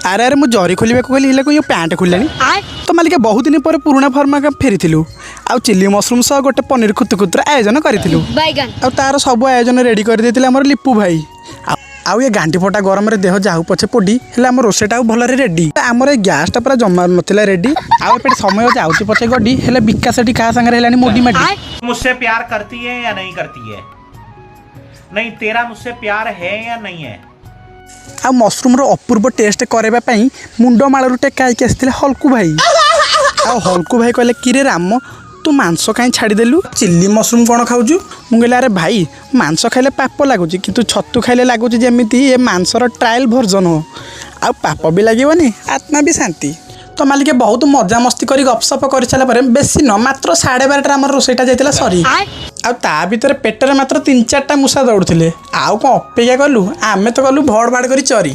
ଆରେ ଆରେ ମୁଁ ଜରି ଖୋଲିବାକୁ କହିଲି ହେଲେ ଇଏ ପ୍ୟାଣ୍ଟ ଖୋଲିଲାଣି ତ ମାଲିକ ବହୁତ ଦିନ ପରେ ପୁରୁଣା ଫର୍ମା ଫେରିଥିଲୁ ଆଉ ଚିଲି ମସରୁମ୍ ସହ ଗୋଟେ ପନିର ଖୁତୁଖୁତୁର ଆୟୋଜନ କରିଥିଲୁ ଆଉ ତାର ସବୁ ଆୟୋଜନ ରେଡ଼ି କରିଦେଇଥିଲେ ଆମର ଲିପୁ ଭାଇ ଆଉ ଏ ଗାଣ୍ଡି ଫଟା ଗରମରେ ଦେହ ଯାଉ ପଛେ ପୋଡ଼ି ହେଲେ ଆମ ରୋଷେଇଟା ଭଲରେ ରେଡ଼ି ଆମର ଏ ଗ୍ୟାସ୍ଟା ପୁରା ଜମା ନଥିଲା ରେଡ଼ି ଆଉ ଏପଟେ ସମୟ ଯାଉଛି ପଛେ ଗଡ଼ି ହେଲେ ବିକାଶ ସେଠି କାହା ସାଙ୍ଗରେ ହେଲାଣି ମୋଡ଼ି ମାଡ଼ି मुझसे प्यार करती है या नहीं करती है नहीं तेरा मुझसे प्यार है या नहीं है ଆଉ ମସରୁମ୍ର ଅପୂର୍ବ ଟେଷ୍ଟ କରାଇବା ପାଇଁ ମୁଣ୍ଡମାଳରୁ ଟେକା ହେଇକି ଆସିଥିଲେ ହଲ୍କୁ ଭାଇ ଆଉ ହଲ୍କୁ ଭାଇ କହିଲେ କିରେ ରାମ ତୁ ମାଂସ କାହିଁ ଛାଡ଼ିଦେଲୁ ଚିଲି ମସରୁମ୍ କ'ଣ ଖାଉଛୁ ମୁଁ କହିଲି ଆରେ ଭାଇ ମାଂସ ଖାଇଲେ ପାପ ଲାଗୁଛି କିନ୍ତୁ ଛତୁ ଖାଇଲେ ଲାଗୁଛି ଯେମିତି ଏ ମାଂସର ଟ୍ରାଏଲ୍ ଭର୍ଜନ ଆଉ ପାପ ବି ଲାଗିବନି ଆତ୍ମା ବି ଶାନ୍ତି ତ ମାଲିକେ ବହୁତ ମଜାମସ୍ତି କରି ଗପସପ କରିସାରିଲା ପରେ ବେଶୀ ନ ମାତ୍ର 12:30ରେ ଆମର ରୋଷେଇଟା ଯାଇଥିଲା ସରି ଆଉ ତା ଭିତରେ ପେଟରେ ମାତ୍ର 3-4ଟା ମୂଷା ଦୌଡ଼ୁଥିଲେ ଆଉ କ'ଣ ଅପେକ୍ଷା କଲୁ ଆମେ ତ ଗଲୁ ଭଡ଼ ଭାଡ଼ କରି ଚରି